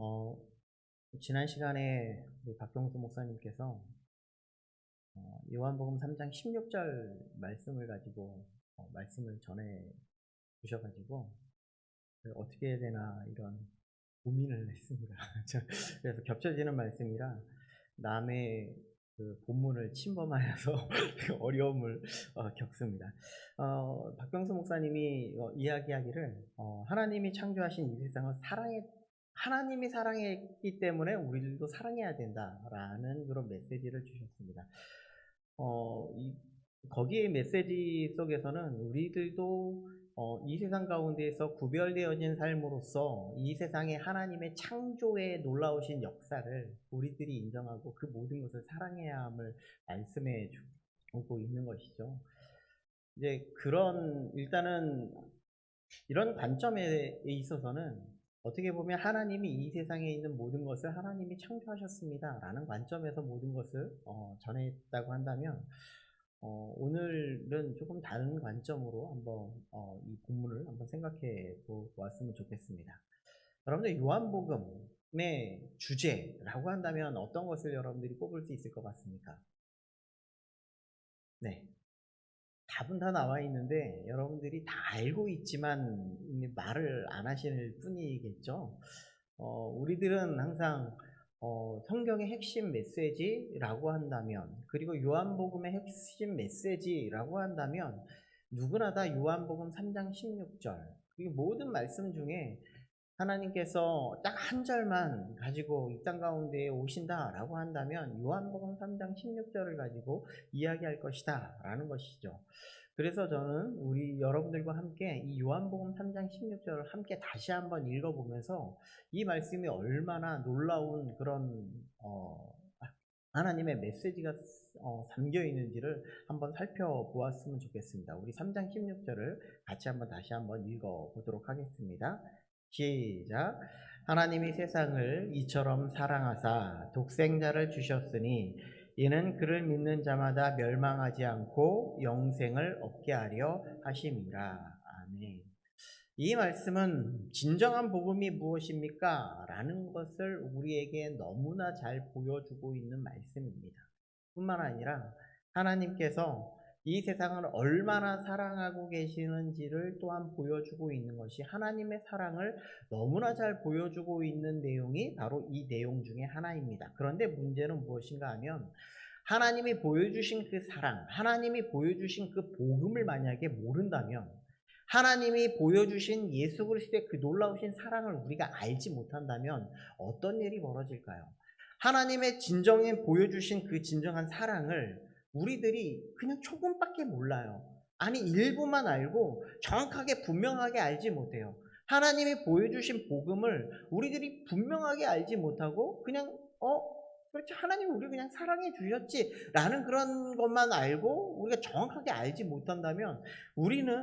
어, 지난 시간에 우리 박병수 목사님께서 요한복음 3장 16절 말씀을 가지고 말씀을 전해 주셔가지고 어떻게 해야 되나 이런 고민을 했습니다. 그래서 겹쳐지는 말씀이라 남의 그 본문을 침범하여서 어려움을 겪습니다. 박병수 목사님이 이야기하기를 하나님이 창조하신 이 세상을 하나님이 사랑했기 때문에 우리들도 사랑해야 된다라는 그런 메시지를 주셨습니다. 거기에 메시지 속에서는 우리들도 이 세상 가운데에서 구별되어진 삶으로서 이 세상에 하나님의 창조의 놀라우신 역사를 우리들이 인정하고 그 모든 것을 사랑해야 함을 말씀해 주고 있는 것이죠. 이제 일단은 이런 관점에 있어서는 어떻게 보면 하나님이 이 세상에 있는 모든 것을 하나님이 창조하셨습니다 라는 관점에서 모든 것을 전했다고 한다면 오늘은 조금 다른 관점으로 한번 이 본문을 한번 생각해 보았으면 좋겠습니다. 여러분들 요한복음의 주제라고 한다면 어떤 것을 여러분들이 꼽을 수 있을 것 같습니까? 네, 답은 다 나와 있는데 여러분들이 다 알고 있지만 말을 안 하실 뿐이겠죠. 우리들은 항상 성경의 핵심 메시지라고 한다면, 그리고 요한복음의 핵심 메시지라고 한다면 누구나 다 요한복음 3장 16절, 그리고 모든 말씀 중에 하나님께서 딱 한 절만 가지고 이 땅 가운데에 오신다라고 한다면 요한복음 3장 16절을 가지고 이야기할 것이다 라는 것이죠. 그래서 저는 우리 여러분들과 함께 이 요한복음 3장 16절을 함께 다시 한번 읽어보면서 이 말씀이 얼마나 놀라운 그런 하나님의 메시지가 담겨 있는지를 한번 살펴보았으면 좋겠습니다. 우리 3장 16절을 같이 다시 한번 읽어보도록 하겠습니다. 시작. 하나님이 세상을 이처럼 사랑하사 독생자를 주셨으니 이는 그를 믿는 자마다 멸망하지 않고 영생을 얻게 하려 하심이라. 아멘. 이 말씀은 진정한 복음이 무엇입니까? 라는 것을 우리에게 너무나 잘 보여주고 있는 말씀입니다. 뿐만 아니라 하나님께서 이 세상을 얼마나 사랑하고 계시는지를 또한 보여주고 있는 것이, 하나님의 사랑을 너무나 잘 보여주고 있는 내용이 바로 이 내용 중에 하나입니다. 그런데 문제는 무엇인가 하면 하나님이 보여주신 그 사랑, 하나님이 보여주신 그 복음을 만약에 모른다면, 하나님이 보여주신 예수 그리스도의 그 놀라우신 사랑을 우리가 알지 못한다면 어떤 일이 벌어질까요? 하나님의 진정에 보여주신 그 진정한 사랑을 우리들이 그냥 조금밖에 몰라요. 아니, 일부만 알고 정확하게 분명하게 알지 못해요. 하나님이 보여주신 복음을 우리들이 분명하게 알지 못하고 그냥 그렇지, 하나님이 우리를 그냥 사랑해 주셨지 라는 그런 것만 알고 우리가 정확하게 알지 못한다면 우리는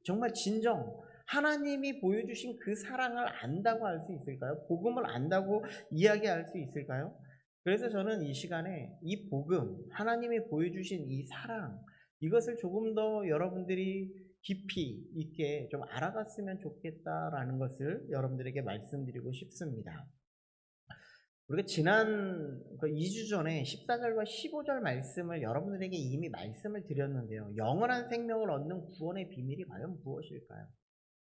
정말 진정 하나님이 보여주신 그 사랑을 안다고 할 수 있을까요? 복음을 안다고 이야기할 수 있을까요? 그래서 저는 이 시간에 이 복음, 하나님이 보여주신 이 사랑, 이것을 조금 더 여러분들이 깊이 있게 좀 알아갔으면 좋겠다라는 것을 여러분들에게 말씀드리고 싶습니다. 우리가 지난 2주 전에 14절과 15절 말씀을 여러분들에게 이미 말씀을 드렸는데요. 영원한 생명을 얻는 구원의 비밀이 과연 무엇일까요?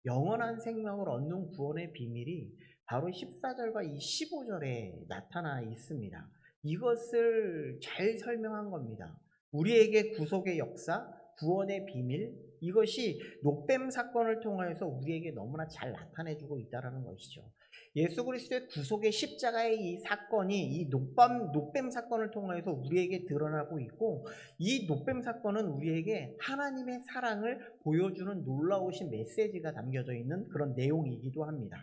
영원한 생명을 얻는 구원의 비밀이 바로 14절과 이 15절에 나타나 있습니다. 이것을 잘 설명한 겁니다. 우리에게 구속의 역사, 구원의 비밀, 이것이 녹뱀 사건을 통하여서 우리에게 너무나 잘 나타내주고 있다는 것이죠. 예수 그리스도의 구속의 십자가의 이 사건이 이 녹뱀 사건을 통해서 우리에게 드러나고 있고, 이 녹뱀 사건은 우리에게 하나님의 사랑을 보여주는 놀라우신 메시지가 담겨져 있는 그런 내용이기도 합니다.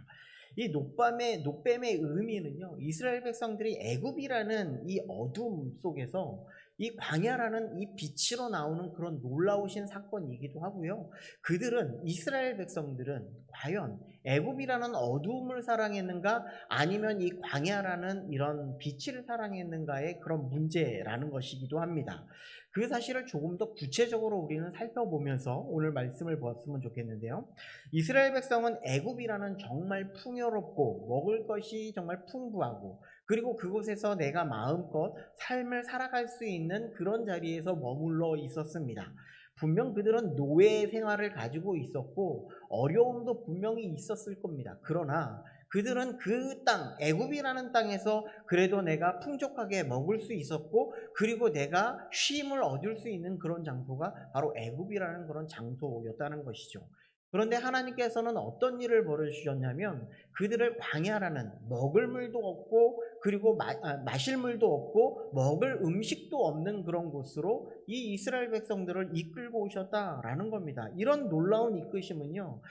이 녹뱀의 의미는요, 이스라엘 백성들이 애굽이라는 이 어둠 속에서 이 광야라는 이 빛으로 나오는 그런 놀라우신 사건이기도 하고요. 그들은, 이스라엘 백성들은 과연 애굽이라는 어두움을 사랑했는가 아니면 이 광야라는 이런 빛을 사랑했는가의 그런 문제라는 것이기도 합니다. 그 사실을 조금 더 구체적으로 우리는 살펴보면서 오늘 말씀을 보았으면 좋겠는데요. 이스라엘 백성은 애굽이라는 정말 풍요롭고 먹을 것이 정말 풍부하고, 그리고 그곳에서 내가 마음껏 삶을 살아갈 수 있는 그런 자리에서 머물러 있었습니다. 분명 그들은 노예 생활을 가지고 있었고 어려움도 분명히 있었을 겁니다. 그러나 그들은 그 땅, 애굽이라는 땅에서 그래도 내가 풍족하게 먹을 수 있었고, 그리고 내가 쉼을 얻을 수 있는 그런 장소가 바로 애굽이라는 그런 장소였다는 것이죠. 그런데 하나님께서는 어떤 일을 벌여주셨냐면, 그들을 광야라는 먹을 물도 없고, 그리고 마실 물도 없고 먹을 음식도 없는 그런 곳으로 이 이스라엘 백성들을 이끌고 오셨다라는 겁니다. 이런 놀라운 이끄심은요,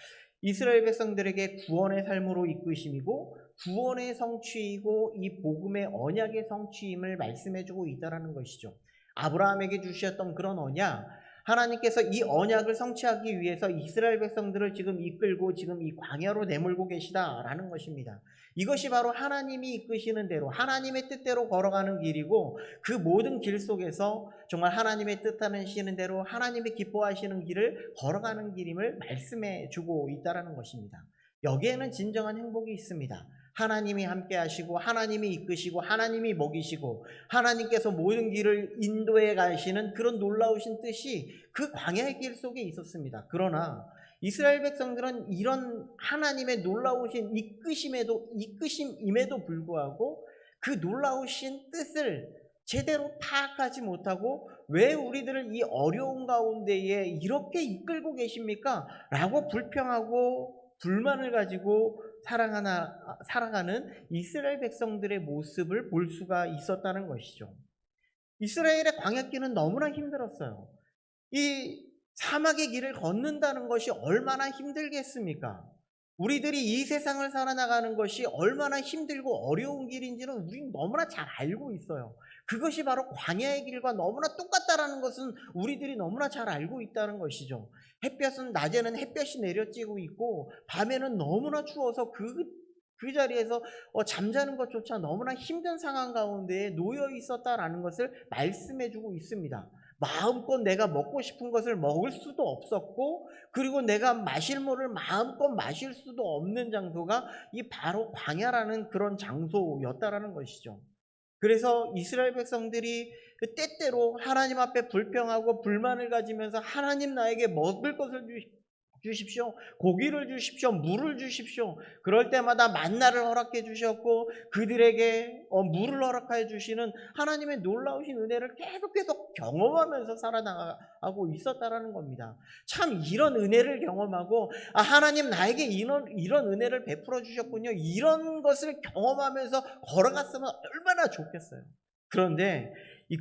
이스라엘 백성들에게 구원의 삶으로 이끄심이고 구원의 성취이고 이 복음의 언약의 성취임을 말씀해주고 있다는 것이죠. 아브라함에게 주셨던 그런 언약, 하나님께서 이 언약을 성취하기 위해서 이스라엘 백성들을 지금 이끌고 지금 이 광야로 내몰고 계시다라는 것입니다. 이것이 바로 하나님이 이끄시는 대로, 하나님의 뜻대로 걸어가는 길이고, 그 모든 길 속에서 정말 하나님의 뜻하시는 대로 하나님이 기뻐하시는 길을 걸어가는 길임을 말씀해 주고 있다는 것입니다. 여기에는 진정한 행복이 있습니다. 하나님이 함께 하시고 하나님이 이끄시고 하나님이 먹이시고 하나님께서 모든 길을 인도해 가시는 그런 놀라우신 뜻이 그 광야의 길 속에 있었습니다. 그러나 이스라엘 백성들은 이런 하나님의 놀라우신 이끄심임에도 불구하고 그 놀라우신 뜻을 제대로 파악하지 못하고 왜 우리들을 이 어려운 가운데에 이렇게 이끌고 계십니까? 라고 불평하고 불만을 가지고 살아가는 이스라엘 백성들의 모습을 볼 수가 있었다는 것이죠. 이스라엘의 광야길은 너무나 힘들었어요. 이 사막의 길을 걷는다는 것이 얼마나 힘들겠습니까? 우리들이 이 세상을 살아나가는 것이 얼마나 힘들고 어려운 길인지는 우리는 너무나 잘 알고 있어요. 그것이 바로 광야의 길과 너무나 똑같다라는 것은 우리들이 너무나 잘 알고 있다는 것이죠. 햇볕은 낮에는 햇볕이 내려쬐고 있고 밤에는 너무나 추워서 그 자리에서 잠자는 것조차 너무나 힘든 상황 가운데에 놓여 있었다라는 것을 말씀해주고 있습니다. 마음껏 내가 먹고 싶은 것을 먹을 수도 없었고, 그리고 내가 마실 물을 마음껏 마실 수도 없는 장소가 이 바로 광야라는 그런 장소였다라는 것이죠. 그래서 이스라엘 백성들이 때때로 하나님 앞에 불평하고 불만을 가지면서 하나님 나에게 먹을 것을 주십시오. 고기를 주십시오. 물을 주십시오. 그럴 때마다 만나를 허락해 주셨고 그들에게 물을 허락해 주시는 하나님의 놀라우신 은혜를 계속 경험하면서 살아나가고 있었다라는 겁니다. 참 이런 은혜를 경험하고 하나님 나에게 이런 은혜를 베풀어 주셨군요. 이런 것을 경험하면서 걸어갔으면 얼마나 좋겠어요. 그런데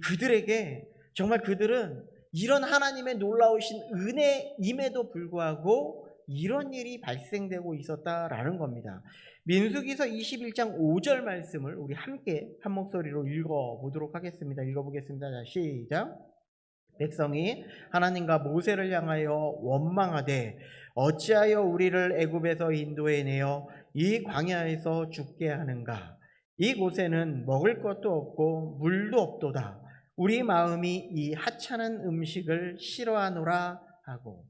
그들에게 정말 그들은 이런 하나님의 놀라우신 은혜임에도 불구하고 이런 일이 발생되고 있었다라는 겁니다. 민수기서 21장 5절 말씀을 우리 함께 한 목소리로 읽어보도록 하겠습니다. 읽어보겠습니다. 자, 시작. 백성이 하나님과 모세를 향하여 원망하되 어찌하여 우리를 애굽에서 인도해 내어 이 광야에서 죽게 하는가? 이곳에는 먹을 것도 없고 물도 없도다. 우리 마음이 이 하찮은 음식을 싫어하노라 하고,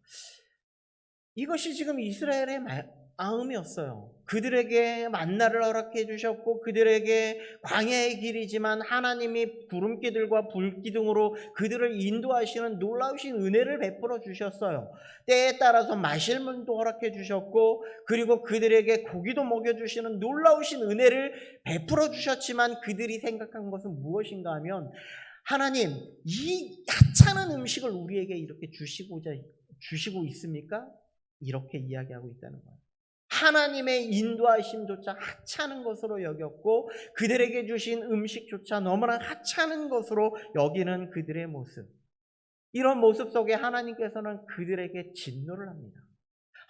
이것이 지금 이스라엘의 마음이었어요. 그들에게 만나를 허락해 주셨고 그들에게 광야의 길이지만 하나님이 구름기들과 불기둥으로 그들을 인도하시는 놀라우신 은혜를 베풀어 주셨어요. 때에 따라서 마실 물도 허락해 주셨고 그리고 그들에게 고기도 먹여주시는 놀라우신 은혜를 베풀어 주셨지만 그들이 생각한 것은 무엇인가 하면, 하나님 이 하찮은 음식을 우리에게 이렇게 주시고 있습니까? 이렇게 이야기하고 있다는 거예요. 하나님의 인도하심조차 하찮은 것으로 여겼고 그들에게 주신 음식조차 너무나 하찮은 것으로 여기는 그들의 모습. 이런 모습 속에 하나님께서는 그들에게 진노를 합니다.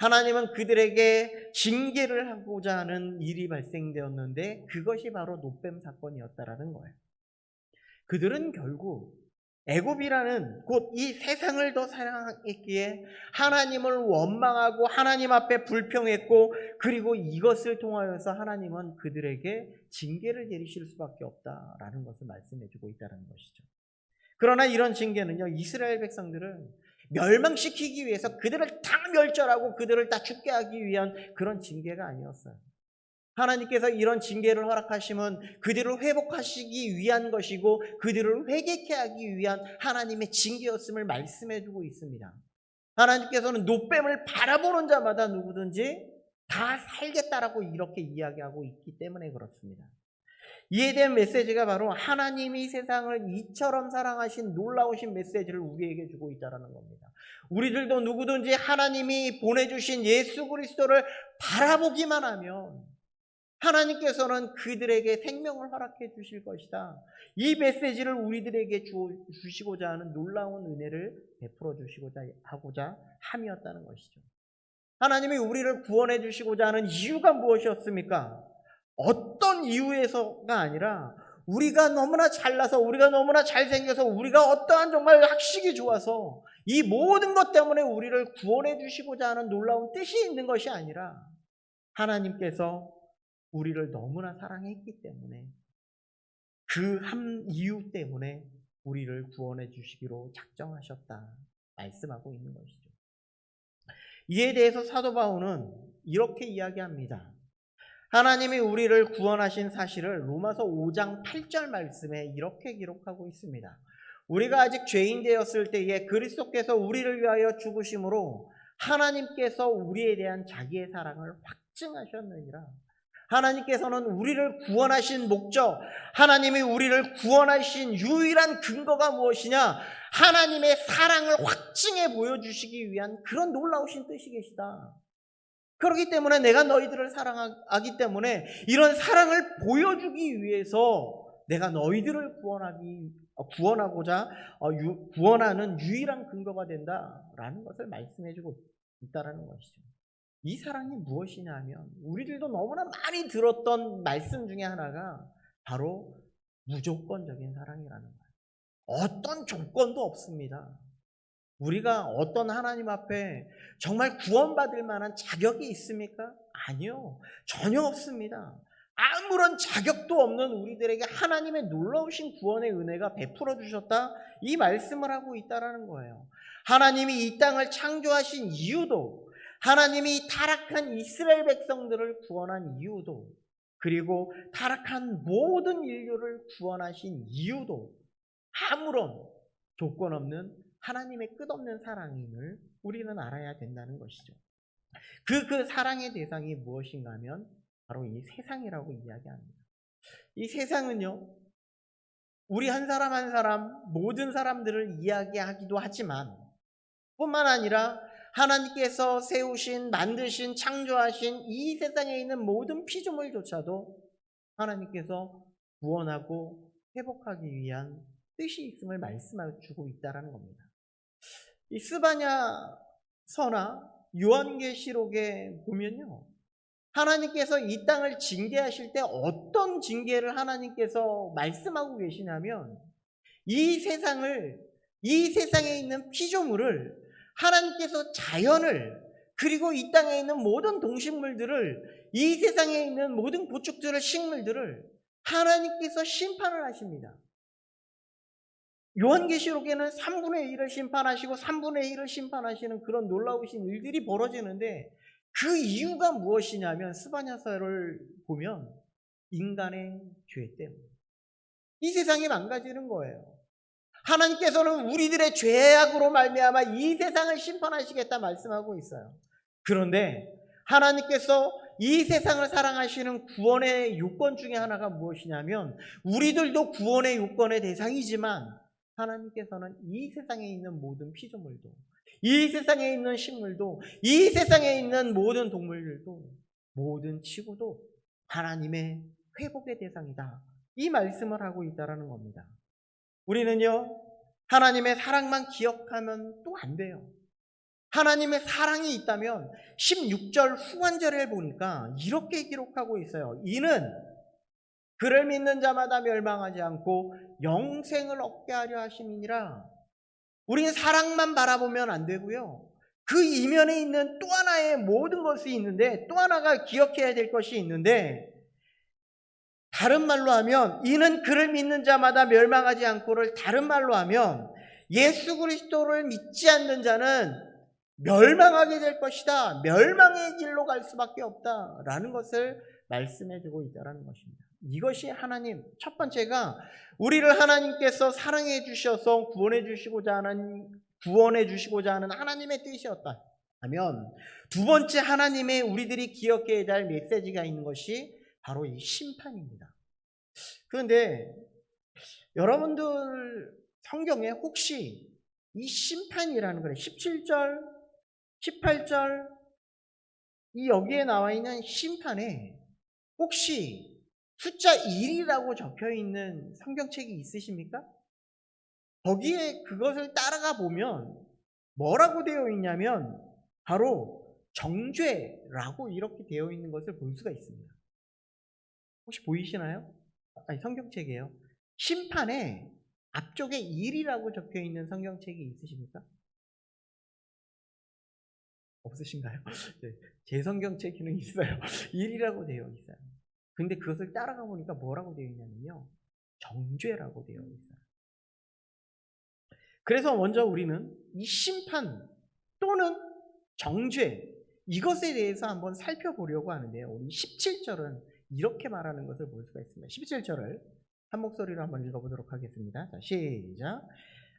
하나님은 그들에게 징계를 하고자 하는 일이 발생되었는데 그것이 바로 노뱀 사건이었다라는 거예요. 그들은 결국 애굽이라는 곧 이 세상을 더 사랑했기에 하나님을 원망하고 하나님 앞에 불평했고, 그리고 이것을 통하여서 하나님은 그들에게 징계를 내리실 수밖에 없다라는 것을 말씀해 주고 있다는 것이죠. 그러나 이런 징계는요, 이스라엘 백성들을 멸망시키기 위해서 그들을 다 멸절하고 그들을 다 죽게 하기 위한 그런 징계가 아니었어요. 하나님께서 이런 징계를 허락하시면 그들을 회복하시기 위한 것이고 그들을 회개케 하기 위한 하나님의 징계였음을 말씀해 주고 있습니다. 하나님께서는 노뱀을 바라보는 자마다 누구든지 다 살겠다라고 이렇게 이야기하고 있기 때문에 그렇습니다. 이에 대한 메시지가 바로 하나님이 세상을 이처럼 사랑하신 놀라우신 메시지를 우리에게 주고 있다는 겁니다. 우리들도 누구든지 하나님이 보내주신 예수 그리스도를 바라보기만 하면 하나님께서는 그들에게 생명을 허락해 주실 것이다. 이 메시지를 우리들에게 주시고자 하는 놀라운 은혜를 베풀어 주시고자 하고자 함이었다는 것이죠. 하나님이 우리를 구원해 주시고자 하는 이유가 무엇이었습니까? 어떤 이유에서가 아니라 우리가 너무나 잘나서, 우리가 너무나 잘생겨서, 우리가 어떠한 정말 학식이 좋아서 이 모든 것 때문에 우리를 구원해 주시고자 하는 놀라운 뜻이 있는 것이 아니라 하나님께서 우리를 너무나 사랑했기 때문에 그 한 이유 때문에 우리를 구원해 주시기로 작정하셨다 말씀하고 있는 것이죠. 이에 대해서 사도 바울은 이렇게 이야기합니다. 하나님이 우리를 구원하신 사실을 로마서 5장 8절 말씀에 이렇게 기록하고 있습니다. 우리가 아직 죄인 되었을 때에 그리스도께서 우리를 위하여 죽으심으로 하나님께서 우리에 대한 자기의 사랑을 확증하셨느니라. 하나님께서는 우리를 구원하신 목적, 하나님이 우리를 구원하신 유일한 근거가 무엇이냐? 하나님의 사랑을 확증해 보여주시기 위한 그런 놀라우신 뜻이 계시다. 그렇기 때문에 내가 너희들을 사랑하기 때문에 이런 사랑을 보여주기 위해서 내가 너희들을 구원하고자 구원하는 유일한 근거가 된다라는 것을 말씀해주고 있다는 것이죠. 이 사랑이 무엇이냐 하면 우리들도 너무나 많이 들었던 말씀 중에 하나가 바로 무조건적인 사랑이라는 거예요. 어떤 조건도 없습니다. 우리가 어떤 하나님 앞에 정말 구원받을 만한 자격이 있습니까? 아니요. 전혀 없습니다. 아무런 자격도 없는 우리들에게 하나님의 놀라우신 구원의 은혜가 베풀어 주셨다. 이 말씀을 하고 있다는 거예요. 하나님이 이 땅을 창조하신 이유도, 하나님이 타락한 이스라엘 백성들을 구원한 이유도, 그리고 타락한 모든 인류를 구원하신 이유도 아무런 조건 없는 하나님의 끝없는 사랑임을 우리는 알아야 된다는 것이죠. 그 사랑의 대상이 무엇인가 하면 바로 이 세상이라고 이야기합니다. 이 세상은요, 우리 한 사람 한 사람 모든 사람들을 이야기하기도 하지만 뿐만 아니라 하나님께서 세우신, 만드신, 창조하신 이 세상에 있는 모든 피조물조차도 하나님께서 구원하고 회복하기 위한 뜻이 있음을 말씀해주고 있다는 겁니다. 이 스바냐서나 요한계시록에 보면요, 하나님께서 이 땅을 징계하실 때 어떤 징계를 하나님께서 말씀하고 계시냐면 이 세상에 있는 피조물을, 하나님께서 자연을, 그리고 이 땅에 있는 모든 동식물들을, 이 세상에 있는 모든 고축들을, 식물들을 하나님께서 심판을 하십니다. 요한계시록에는 3분의 1을 심판하시고 3분의 1을 심판하시는 그런 놀라우신 일들이 벌어지는데 그 이유가 무엇이냐면 스바냐서를 보면 인간의 죄 때문에 이 세상이 망가지는 거예요. 하나님께서는 우리들의 죄악으로 말미암아 이 세상을 심판하시겠다 말씀하고 있어요. 그런데 하나님께서 이 세상을 사랑하시는 구원의 요건 중에 하나가 무엇이냐면 우리들도 구원의 요건의 대상이지만 하나님께서는 이 세상에 있는 모든 피조물도, 이 세상에 있는 식물도, 이 세상에 있는 모든 동물들도, 모든 지구도 하나님의 회복의 대상이다. 이 말씀을 하고 있다는 겁니다. 우리는요, 하나님의 사랑만 기억하면 또 안 돼요. 하나님의 사랑이 있다면 16절 후반절을 보니까 이렇게 기록하고 있어요. 이는 그를 믿는 자마다 멸망하지 않고 영생을 얻게 하려 하심이니라. 우리는 사랑만 바라보면 안 되고요. 그 이면에 있는 또 하나의 모든 것이 있는데, 또 하나가 기억해야 될 것이 있는데, 다른 말로 하면 이는 그를 믿는 자마다 멸망하지 않고를 다른 말로 하면 예수 그리스도를 믿지 않는 자는 멸망하게 될 것이다. 멸망의 길로 갈 수밖에 없다라는 것을 말씀해 주고 있다는 것입니다. 이것이 하나님, 첫 번째가 우리를 하나님께서 사랑해 주셔서 구원해 주시고자 하는 하나님의 뜻이었다 하면, 두 번째 하나님의 우리들이 기억해야 할 메시지가 있는 것이 바로 이 심판입니다. 그런데 여러분들 성경에 혹시 이 심판이라는 거예요. 17절, 18절 이 여기에 나와 있는 심판에 혹시 숫자 1이라고 적혀 있는 성경책이 있으십니까? 거기에 그것을 따라가 보면 뭐라고 되어 있냐면 바로 정죄라고 이렇게 되어 있는 것을 볼 수가 있습니다. 혹시 보이시나요? 아니, 성경책이에요. 심판에 앞쪽에 1이라고 적혀 있는 성경책이 있으십니까? 없으신가요? 네, 제 성경책에는 있어요. 1이라고 되어 있어요. 근데 그것을 따라가 보니까 뭐라고 되어 있냐면요, 정죄라고 되어 있어요. 그래서 먼저 우리는 이 심판 또는 정죄, 이것에 대해서 한번 살펴보려고 하는데요. 우리 17절은 이렇게 말하는 것을 볼 수가 있습니다. 17절을 한 목소리로 한번 읽어보도록 하겠습니다. 자, 시작.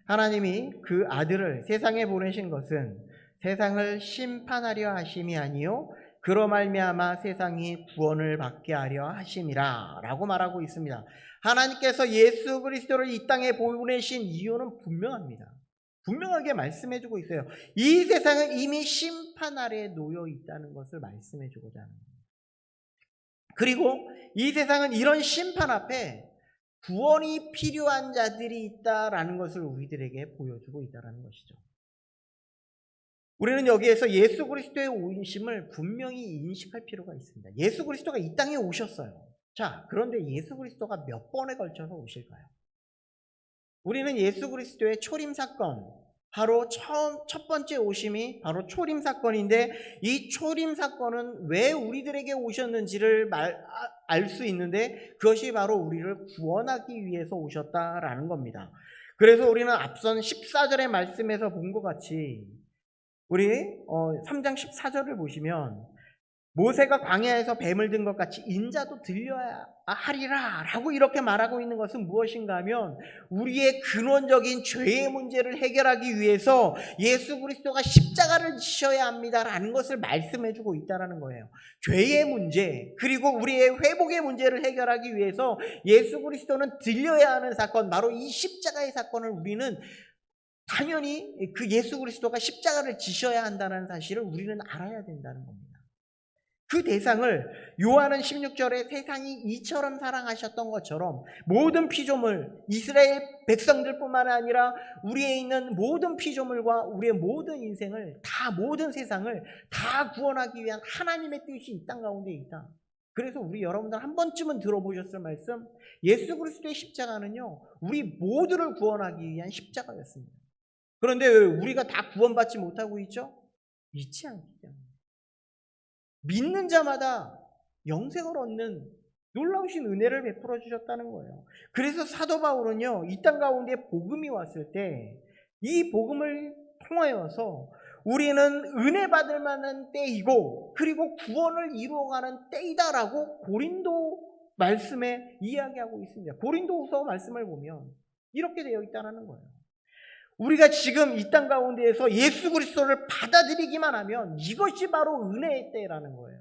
하나님이 그 아들을 세상에 보내신 것은 세상을 심판하려 하심이 아니요 그로 말미암아 세상이 구원을 받게 하려 하심이라 라고 말하고 있습니다. 하나님께서 예수 그리스도를 이 땅에 보내신 이유는 분명합니다. 분명하게 말씀해주고 있어요. 이 세상은 이미 심판 아래에 놓여 있다는 것을 말씀해주고자 하는 겁니다. 그리고 이 세상은 이런 심판 앞에 구원이 필요한 자들이 있다라는 것을 우리들에게 보여주고 있다는 것이죠. 우리는 여기에서 예수 그리스도의 오심을 분명히 인식할 필요가 있습니다. 예수 그리스도가 이 땅에 오셨어요. 자, 그런데 예수 그리스도가 몇 번에 걸쳐서 오실까요? 우리는 예수 그리스도의 초림 사건, 바로 첫 번째 오심이 바로 초림 사건인데, 이 초림 사건은 왜 우리들에게 오셨는지를 알 수 있는데, 그것이 바로 우리를 구원하기 위해서 오셨다라는 겁니다. 그래서 우리는 앞선 14절의 말씀에서 본 것 같이 우리 3장 14절을 보시면 모세가 광야에서 뱀을 든 것 같이 인자도 들려야 하리라 라고 이렇게 말하고 있는 것은 무엇인가 하면 우리의 근원적인 죄의 문제를 해결하기 위해서 예수 그리스도가 십자가를 지셔야 합니다라는 것을 말씀해주고 있다는 거예요. 죄의 문제 그리고 우리의 회복의 문제를 해결하기 위해서 예수 그리스도는 들려야 하는 사건, 바로 이 십자가의 사건을 우리는 당연히 그 예수 그리스도가 십자가를 지셔야 한다는 사실을 우리는 알아야 된다는 겁니다. 그 대상을 요한은 16절에 세상이 이처럼 사랑하셨던 것처럼 모든 피조물, 이스라엘 백성들뿐만 아니라 우리에 있는 모든 피조물과 우리의 모든 인생을 다, 모든 세상을 다 구원하기 위한 하나님의 뜻이 이 땅 가운데 있다. 그래서 우리 여러분들 한 번쯤은 들어보셨을 말씀, 예수 그리스도의 십자가는요 우리 모두를 구원하기 위한 십자가였습니다. 그런데 왜 우리가 다 구원받지 못하고 있죠? 믿지 않기 때문에. 믿는 자마다 영생을 얻는 놀라우신 은혜를 베풀어 주셨다는 거예요. 그래서 사도 바울은요, 이 땅 가운데 복음이 왔을 때 이 복음을 통하여서 우리는 은혜 받을 만한 때이고 그리고 구원을 이루어가는 때이다라고 고린도 말씀에 이야기하고 있습니다. 고린도후서 말씀을 보면 이렇게 되어 있다는 거예요. 우리가 지금 이 땅 가운데에서 예수 그리스도를 받아들이기만 하면 이것이 바로 은혜의 때라는 거예요.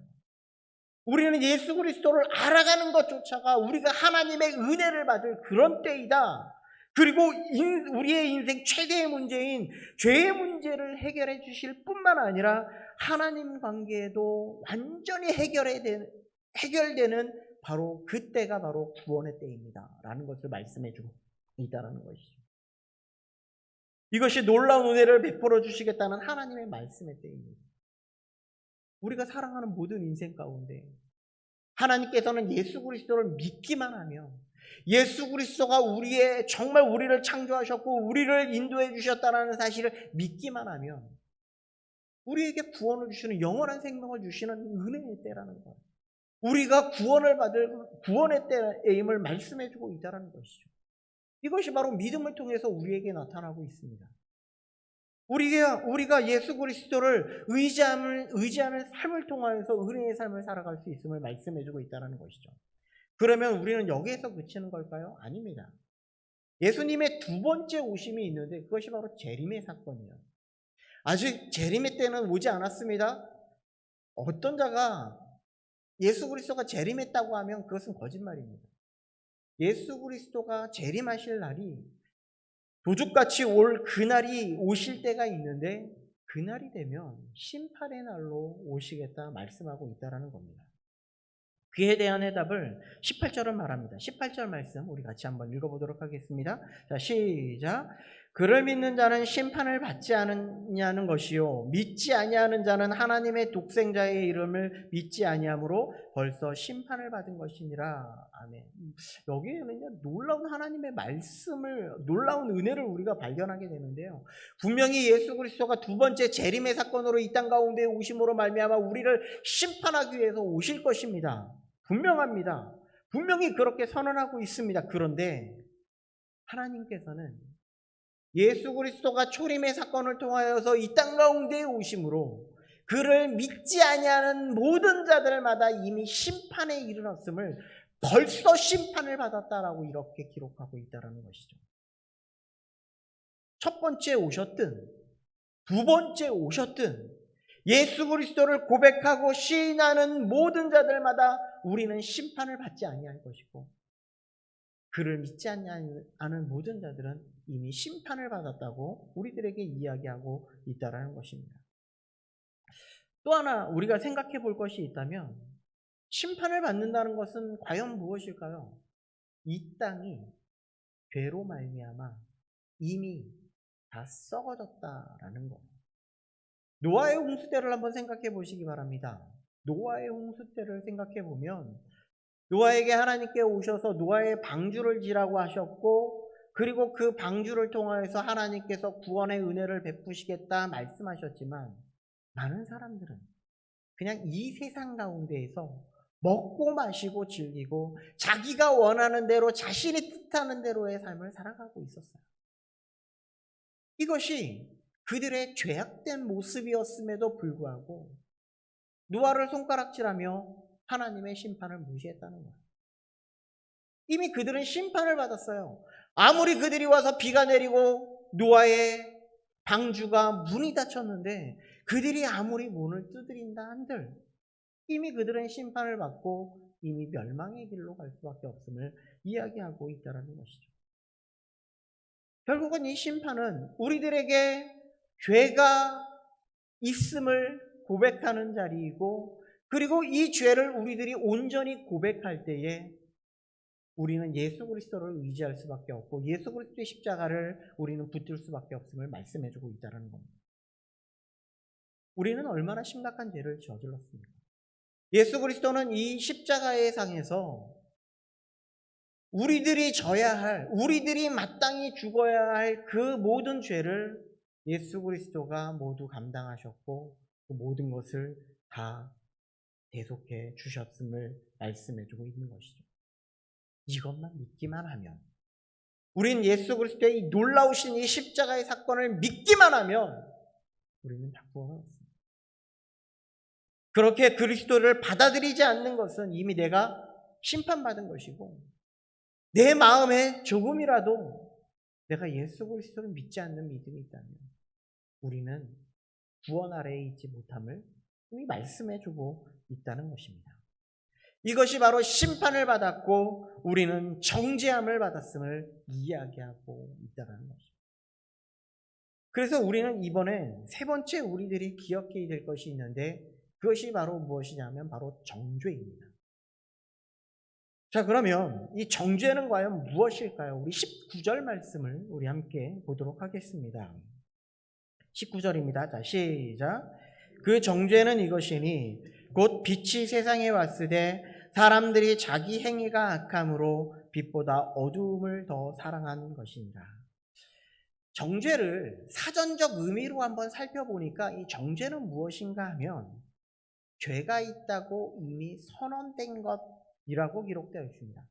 우리는 예수 그리스도를 알아가는 것조차가 우리가 하나님의 은혜를 받을 그런 때이다. 그리고 우리의 인생 최대의 문제인 죄의 문제를 해결해 주실 뿐만 아니라 하나님 관계에도 완전히 해결되는 바로 그때가 바로 구원의 때입니다 라는 것을 말씀해 주고 있다는 것이죠. 이것이 놀라운 은혜를 베풀어 주시겠다는 하나님의 말씀의 때입니다. 우리가 살아가는 모든 인생 가운데 하나님께서는 예수 그리스도를 믿기만 하면, 예수 그리스도가 정말 우리를 창조하셨고 우리를 인도해 주셨다는 사실을 믿기만 하면 우리에게 구원을 주시는, 영원한 생명을 주시는 은혜의 때라는 거예요. 우리가 구원을 받을 구원의 때임을 말씀해 주고 있다는 것이죠. 이것이 바로 믿음을 통해서 우리에게 나타나고 있습니다. 우리가 예수 그리스도를 의지하는 삶을 통하여서 은혜의 삶을 살아갈 수 있음을 말씀해 주고 있다는 것이죠. 그러면 우리는 여기에서 그치는 걸까요? 아닙니다. 예수님의 두 번째 오심이 있는데 그것이 바로 재림의 사건이에요. 아직 재림의 때는 오지 않았습니다. 어떤 자가 예수 그리스도가 재림했다고 하면 그것은 거짓말입니다. 예수 그리스도가 재림하실 날이 도둑같이 올 그날이 오실 때가 있는데, 그날이 되면 심판의 날로 오시겠다 말씀하고 있다는 겁니다. 그에 대한 해답을 18절은 말합니다. 18절 말씀 우리 같이 한번 읽어보도록 하겠습니다. 자, 시작. 그를 믿는 자는 심판을 받지 않느냐는 것이요, 믿지 아니하는 자는 하나님의 독생자의 이름을 믿지 아니하므로 벌써 심판을 받은 것이니라. 아멘. 여기에는 놀라운 하나님의 말씀을, 놀라운 은혜를 우리가 발견하게 되는데요. 분명히 예수 그리스도가 두 번째 재림의 사건으로 이 땅 가운데 오심으로 말미암아 우리를 심판하기 위해서 오실 것입니다. 분명합니다. 분명히 그렇게 선언하고 있습니다. 그런데 하나님께서는 예수 그리스도가 초림의 사건을 통하여서 이 땅 가운데 오심으로 그를 믿지 아니하는 모든 자들마다 이미 심판에 이르렀음을, 벌써 심판을 받았다라고 이렇게 기록하고 있다는 것이죠. 첫 번째 오셨든 두 번째 오셨든 예수 그리스도를 고백하고 시인하는 모든 자들마다 우리는 심판을 받지 아니할 것이고, 그를 믿지 않는 모든 자들은 이미 심판을 받았다고 우리들에게 이야기하고 있다는 것입니다. 또 하나 우리가 생각해 볼 것이 있다면, 심판을 받는다는 것은 과연 무엇일까요? 이 땅이 죄로 말미암아 이미 다 썩어졌다라는 것. 노아의 홍수 때를 한번 생각해 보시기 바랍니다. 노아의 홍수 때를 생각해 보면 노아에게 하나님께 오셔서 노아의 방주를 지라고 하셨고, 그리고 그 방주를 통하여서 하나님께서 구원의 은혜를 베푸시겠다 말씀하셨지만, 많은 사람들은 그냥 이 세상 가운데에서 먹고 마시고 즐기고 자기가 원하는 대로, 자신이 뜻하는 대로의 삶을 살아가고 있었어요. 이것이 그들의 죄악된 모습이었음에도 불구하고 노아를 손가락질하며 하나님의 심판을 무시했다는 거예요. 이미 그들은 심판을 받았어요. 아무리 그들이 와서 비가 내리고 노아의 방주가 문이 닫혔는데 그들이 아무리 문을 두드린다 한들 이미 그들은 심판을 받고 이미 멸망의 길로 갈 수밖에 없음을 이야기하고 있다는 것이죠. 결국은 이 심판은 우리들에게 죄가 있음을 고백하는 자리이고, 그리고 이 죄를 우리들이 온전히 고백할 때에 우리는 예수 그리스도를 의지할 수밖에 없고 예수 그리스도의 십자가를 우리는 붙들 수밖에 없음을 말씀해주고 있다는 겁니다. 우리는 얼마나 심각한 죄를 저질렀습니까? 예수 그리스도는 이 십자가의 상에서 우리들이 져야 할, 우리들이 마땅히 죽어야 할 그 모든 죄를 예수 그리스도가 모두 감당하셨고 그 모든 것을 다 대속해 주셨음을 말씀해주고 있는 것이죠. 이것만 믿기만 하면, 우린 예수 그리스도의 이 놀라우신 이 십자가의 사건을 믿기만 하면 우리는 다 구원을 얻습니다. 그렇게 그리스도를 받아들이지 않는 것은 이미 내가 심판받은 것이고, 내 마음에 조금이라도 내가 예수 그리스도를 믿지 않는 믿음이 있다면 우리는 구원 아래에 있지 못함을 이미 말씀해주고 있다는 것입니다. 이것이 바로 심판을 받았고 우리는 정죄함을 받았음을 이야기하고 있다는 것입니다. 그래서 우리는 이번에 세 번째 우리들이 기억해야 될 것이 있는데, 그것이 바로 무엇이냐면 바로 정죄입니다. 자, 그러면 이 정죄는 과연 무엇일까요? 우리 19절 말씀을 우리 함께 보도록 하겠습니다. 19절입니다. 자, 시작. 그 정죄는 이것이니 곧 빛이 세상에 왔으되 사람들이 자기 행위가 악함으로 빛보다 어두움을 더 사랑하는 것이니라. 정죄를 사전적 의미로 한번 살펴보니까 이 정죄는 무엇인가 하면 죄가 있다고 이미 선언된 것이라고 기록되어 있습니다.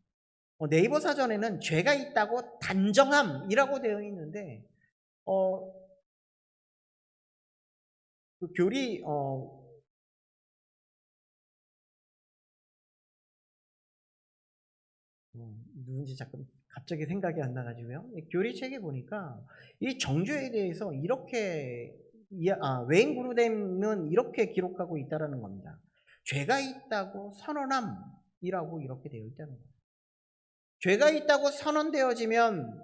네이버 사전에는 죄가 있다고 단정함이라고 되어 있는데 그 교리 누군지 잠깐 갑자기 생각이 안 나가지고요. 교리책에 보니까 이 정죄에 대해서 이렇게 웨인 그루뎀은 이렇게 기록하고 있다라는 겁니다. 죄가 있다고 선언함이라고 이렇게 되어 있다는 거예요. 죄가 있다고 선언되어지면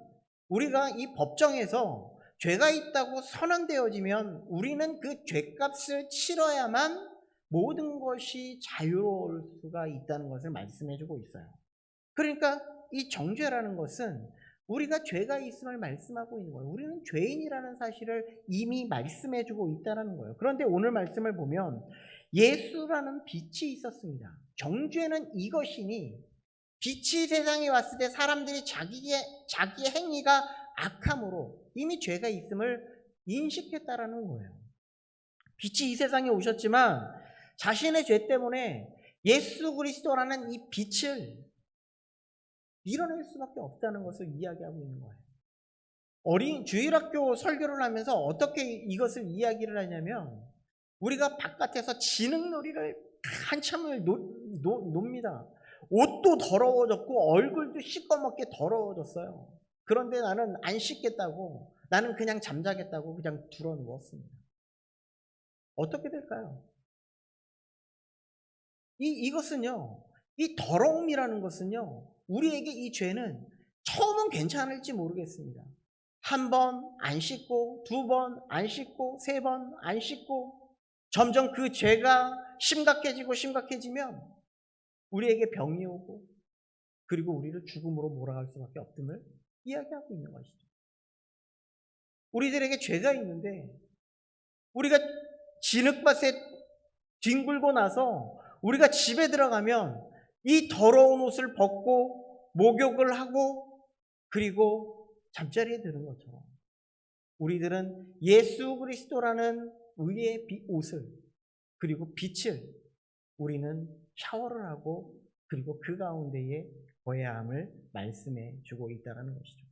우리가 이 법정에서 죄가 있다고 선언되어지면 우리는 그 죄값을 치러야만 모든 것이 자유로울 수가 있다는 것을 말씀해주고 있어요. 그러니까 이 정죄라는 것은 우리가 죄가 있음을 말씀하고 있는 거예요. 우리는 죄인이라는 사실을 이미 말씀해주고 있다는 거예요. 그런데 오늘 말씀을 보면 예수라는 빛이 있었습니다. 정죄는 이것이니 빛이 세상에 왔을 때 사람들이 자기의 행위가 악함으로 이미 죄가 있음을 인식했다라는 거예요. 빛이 이 세상에 오셨지만 자신의 죄 때문에 예수 그리스도라는 이 빛을 밀어낼 수밖에 없다는 것을 이야기하고 있는 거예요. 주일학교 설교를 하면서 어떻게 이것을 이야기를 하냐면 우리가 바깥에서 진흙놀이를 한참을 놉니다. 옷도 더러워졌고 얼굴도 시꺼멓게 더러워졌어요. 그런데 나는 안 씻겠다고, 나는 그냥 잠자겠다고 그냥 들어 누웠습니다. 어떻게 될까요? 이것은요, 이 더러움이라는 것은요, 우리에게 이 죄는 처음은 괜찮을지 모르겠습니다. 한 번 안 씻고, 두 번 안 씻고, 세 번 안 씻고, 점점 그 죄가 심각해지면 우리에게 병이 오고, 그리고 우리를 죽음으로 몰아갈 수밖에 없음을 이야기하고 있는 것이죠. 우리들에게 죄가 있는데, 우리가 진흙밭에 뒹굴고 나서 우리가 집에 들어가면 이 더러운 옷을 벗고 목욕을 하고 그리고 잠자리에 드는 것처럼 우리들은 예수 그리스도라는 의의 옷을 그리고 빛을 우리는 샤워를 하고 그리고 그 가운데에 거해야 함을 말씀해 주고 있다는 것이죠.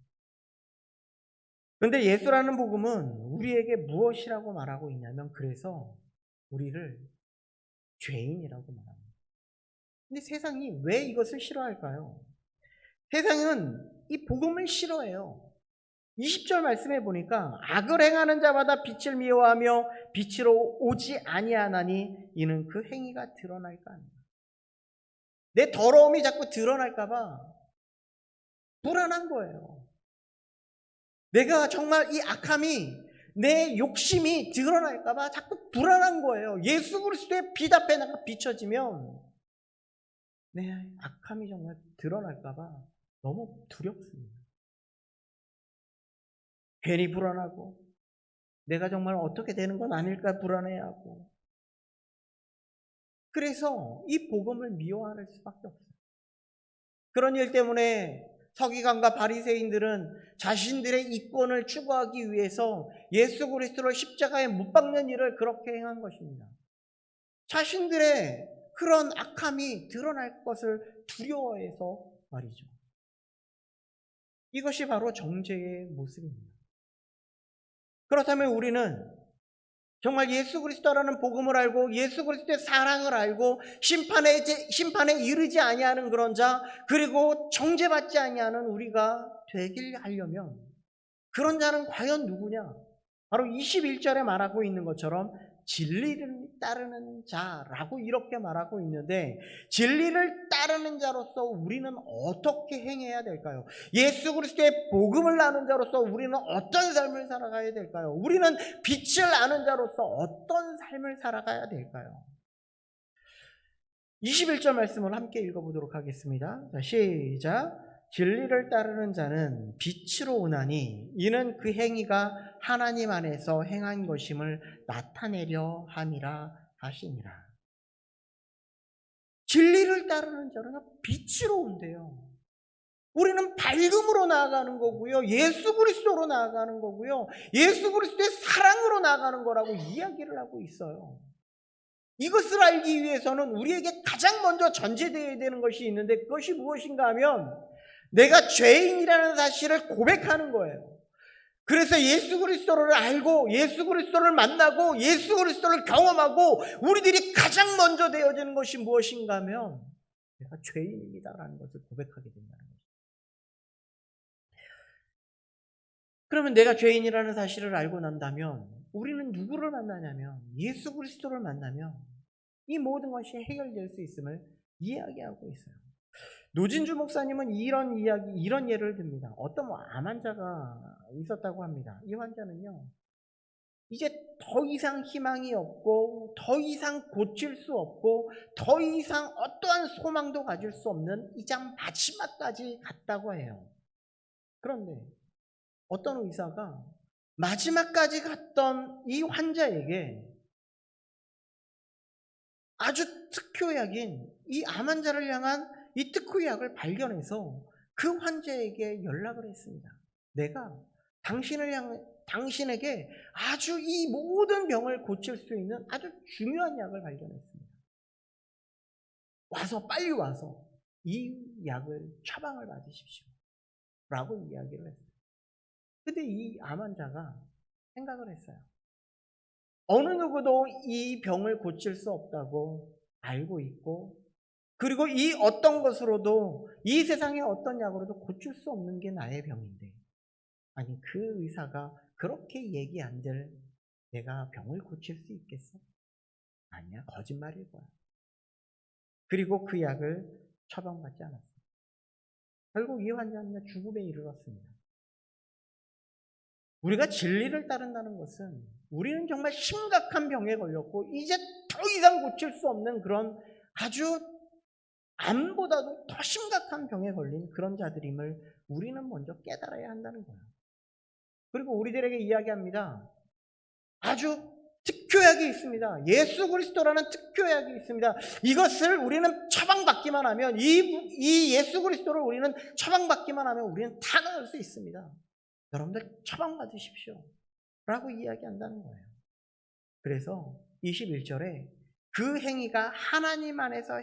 그런데 예수라는 복음은 우리에게 무엇이라고 말하고 있냐면 그래서 우리를 죄인이라고 말합니다. 근데 세상이 왜 이것을 싫어할까요? 세상은 이 복음을 싫어해요. 20절 말씀해 보니까 악을 행하는 자마다 빛을 미워하며 빛으로 오지 아니하나니 이는 그 행위가 드러날까 합니다. 내 더러움이 자꾸 드러날까 봐 불안한 거예요. 내가 정말 이 악함이 내 욕심이 드러날까 봐 자꾸 불안한 거예요. 예수 그리스도의 빛 앞에 내가 비춰지면 내 악함이 정말 드러날까 봐 너무 두렵습니다. 괜히 불안하고 내가 정말 어떻게 되는 건 아닐까 불안해하고 그래서 이 복음을 미워할 수밖에 없어요. 그런 일 때문에 서기관과 바리새인들은 자신들의 이권을 추구하기 위해서 예수 그리스도를 십자가에 못 박는 일을 그렇게 행한 것입니다. 자신들의 그런 악함이 드러날 것을 두려워해서 말이죠. 이것이 바로 정죄의 모습입니다. 그렇다면 우리는 정말 예수 그리스도라는 복음을 알고 예수 그리스도의 사랑을 알고 심판에 이르지 아니하는 그런 자 그리고 정죄받지 아니하는 우리가 되길 하려면 그런 자는 과연 누구냐? 바로 21절에 말하고 있는 것처럼 진리를 따르는 자라고 이렇게 말하고 있는데 진리를 따르는 자로서 우리는 어떻게 행해야 될까요? 예수 그리스도의 복음을 아는 자로서 우리는 어떤 삶을 살아가야 될까요? 우리는 빛을 아는 자로서 어떤 삶을 살아가야 될까요? 21절 말씀을 함께 읽어보도록 하겠습니다. 자, 시작. 진리를 따르는 자는 빛으로 오나니 이는 그 행위가 하나님 안에서 행한 것임을 나타내려 함이라 하시니라. 진리를 따르는 자는 빛으로 온대요. 우리는 밝음으로 나아가는 거고요. 예수 그리스도로 나아가는 거고요. 예수 그리스도의 사랑으로 나아가는 거라고 이야기를 하고 있어요. 이것을 알기 위해서는 우리에게 가장 먼저 전제되어야 되는 것이 있는데, 그것이 무엇인가 하면 내가 죄인이라는 사실을 고백하는 거예요. 그래서 예수 그리스도를 알고 예수 그리스도를 만나고 예수 그리스도를 경험하고 우리들이 가장 먼저 되어지는 것이 무엇인가 하면 내가 죄인입니다라는 것을 고백하게 된다는 거죠. 그러면 내가 죄인이라는 사실을 알고 난다면 우리는 누구를 만나냐면 예수 그리스도를 만나면 이 모든 것이 해결될 수 있음을 이야기하고 있어요. 노진주 목사님은 이런 예를 듭니다. 어떤 암 환자가 있었다고 합니다. 이 환자는요, 이제 더 이상 희망이 없고, 더 이상 고칠 수 없고, 더 이상 어떠한 소망도 가질 수 없는 이제 마지막까지 갔다고 해요. 그런데 어떤 의사가 마지막까지 갔던 이 환자에게 아주 특효약인 이 암 환자를 향한 이 특효약을 발견해서 그 환자에게 연락을 했습니다. 내가 당신에게 아주 이 모든 병을 고칠 수 있는 아주 중요한 약을 발견했습니다. 빨리 와서 이 약을 처방을 받으십시오 라고 이야기를 했어요. 근데 이 암 환자가 생각을 했어요. 어느 누구도 이 병을 고칠 수 없다고 알고 있고, 그리고 이 어떤 것으로도, 이 세상의 어떤 약으로도 고칠 수 없는 게 나의 병인데, 아니 그 의사가 그렇게 얘기한들 내가 병을 고칠 수 있겠어? 아니야, 거짓말일 거야. 그리고 그 약을 처방받지 않았어요. 결국 이 환자는 죽음에 이르렀습니다. 우리가 진리를 따른다는 것은 우리는 정말 심각한 병에 걸렸고 이제 더 이상 고칠 수 없는 그런 아주 암보다도 더 심각한 병에 걸린 그런 자들임을 우리는 먼저 깨달아야 한다는 거예요. 그리고 우리들에게 이야기합니다. 아주 특효약이 있습니다. 예수 그리스도라는 특효약이 있습니다. 이것을 우리는 처방받기만 하면, 이 예수 그리스도를 우리는 처방받기만 하면 우리는 다 나을 수 있습니다. 여러분들 처방받으십시오 라고 이야기한다는 거예요. 그래서 21절에 그 행위가 하나님 안에서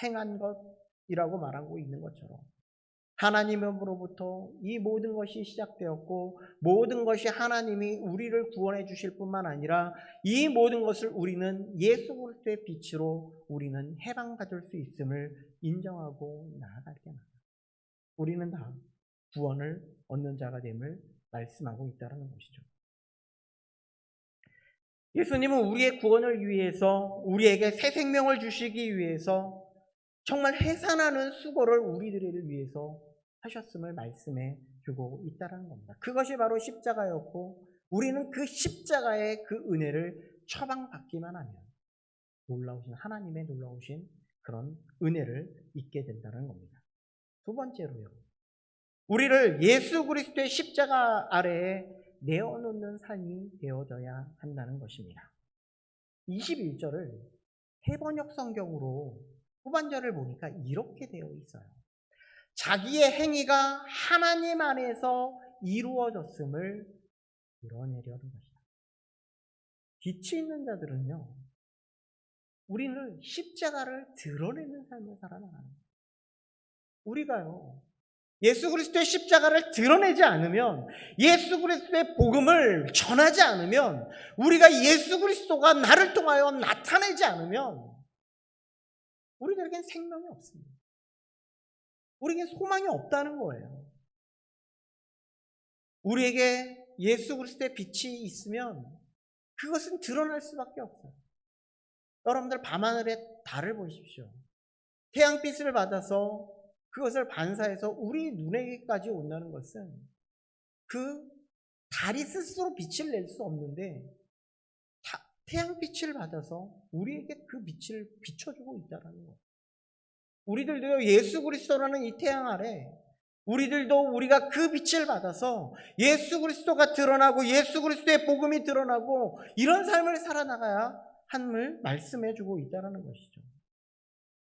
행한 것이라고 말하고 있는 것처럼 하나님으로부터 이 모든 것이 시작되었고, 모든 것이 하나님이 우리를 구원해 주실 뿐만 아니라 이 모든 것을 우리는 예수 그리스도의 빛으로 우리는 해방받을 수 있음을 인정하고 나아갈 때마다 우리는 다 구원을 얻는 자가 됨을 말씀하고 있다는 것이죠. 예수님은 우리의 구원을 위해서, 우리에게 새 생명을 주시기 위해서 정말 해산하는 수고를 우리들을 위해서 하셨음을 말씀해 주고 있다는 겁니다. 그것이 바로 십자가였고, 우리는 그 십자가의 그 은혜를 처방받기만 하면 하나님의 놀라우신 그런 은혜를 잊게 된다는 겁니다. 두 번째로요, 우리를 예수 그리스도의 십자가 아래에 내어놓는 삶이 되어져야 한다는 것입니다. 21절을 해번역 성경으로 후반절을 보니까 이렇게 되어 있어요. 자기의 행위가 하나님 안에서 이루어졌음을 드러내려는 것이다. 빛이 있는 자들은요, 우리는 십자가를 드러내는 삶을 살아나가는 거예요. 우리가요, 예수 그리스도의 십자가를 드러내지 않으면, 예수 그리스도의 복음을 전하지 않으면, 우리가 예수 그리스도가 나를 통하여 나타내지 않으면 우리들에겐 생명이 없습니다. 우리에겐 소망이 없다는 거예요. 우리에게 예수 그리스도의 빛이 있으면 그것은 드러날 수밖에 없어요. 여러분들 밤하늘의 달을 보십시오. 태양빛을 받아서 그것을 반사해서 우리 눈에게까지 온다는 것은 그 달이 스스로 빛을 낼 수 없는데 태양빛을 받아서 우리에게 그 빛을 비춰주고 있다는 거예요. 우리들도요, 예수 그리스도라는 이 태양 아래 우리들도 우리가 그 빛을 받아서 예수 그리스도가 드러나고 예수 그리스도의 복음이 드러나고 이런 삶을 살아나가야 함을 말씀해 주고 있다는 것이죠.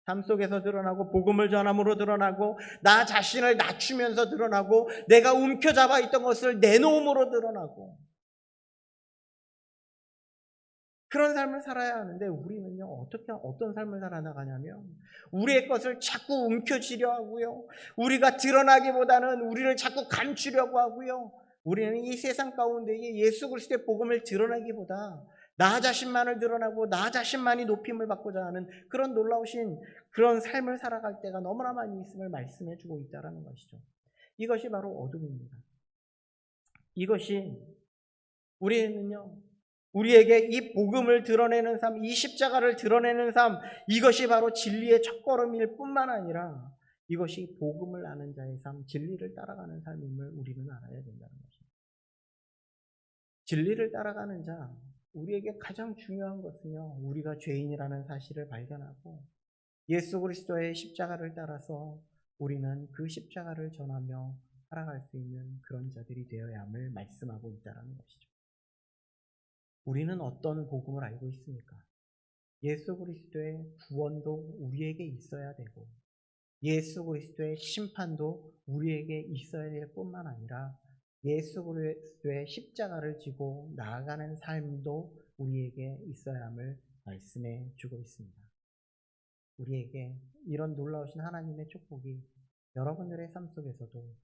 삶 속에서 드러나고 복음을 전함으로 드러나고 나 자신을 낮추면서 드러나고 내가 움켜잡아 있던 것을 내놓음으로 드러나고 그런 삶을 살아야 하는데 우리는요 어떤 삶을 살아나가냐면 우리의 것을 자꾸 움켜쥐려 하고요. 우리가 드러나기보다는 우리를 자꾸 감추려고 하고요. 우리는 이 세상 가운데에 예수 그리스도의 복음을 드러내기보다 나 자신만을 드러나고 나 자신만이 높임을 받고자 하는 그런 놀라우신 그런 삶을 살아갈 때가 너무나 많이 있음을 말씀해 주고 있다는 것이죠. 이것이 바로 어둠입니다. 이것이 우리는요 우리에게 이 복음을 드러내는 삶, 이 십자가를 드러내는 삶, 이것이 바로 진리의 첫걸음일 뿐만 아니라 이것이 복음을 아는 자의 삶, 진리를 따라가는 삶임을 우리는 알아야 된다는 것입니다. 진리를 따라가는 자, 우리에게 가장 중요한 것은요, 우리가 죄인이라는 사실을 발견하고 예수 그리스도의 십자가를 따라서 우리는 그 십자가를 전하며 살아갈 수 있는 그런 자들이 되어야 함을 말씀하고 있다는 것이죠. 우리는 어떤 복음을 알고 있습니까? 예수 그리스도의 구원도 우리에게 있어야 되고 예수 그리스도의 심판도 우리에게 있어야 될 뿐만 아니라 예수 그리스도의 십자가를 지고 나아가는 삶도 우리에게 있어야 함을 말씀해 주고 있습니다. 우리에게 이런 놀라우신 하나님의 축복이 여러분들의 삶 속에서도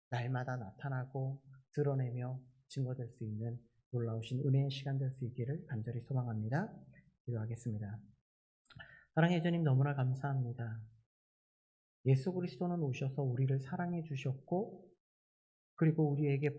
날마다 나타나고 드러내며 증거될 수 있는 놀라우신 은혜의 시간 될 수 있기를 간절히 소망합니다. 기도하겠습니다. 사랑의 주님 너무나 감사합니다. 예수 그리스도는 오셔서 우리를 사랑해 주셨고 그리고 우리에게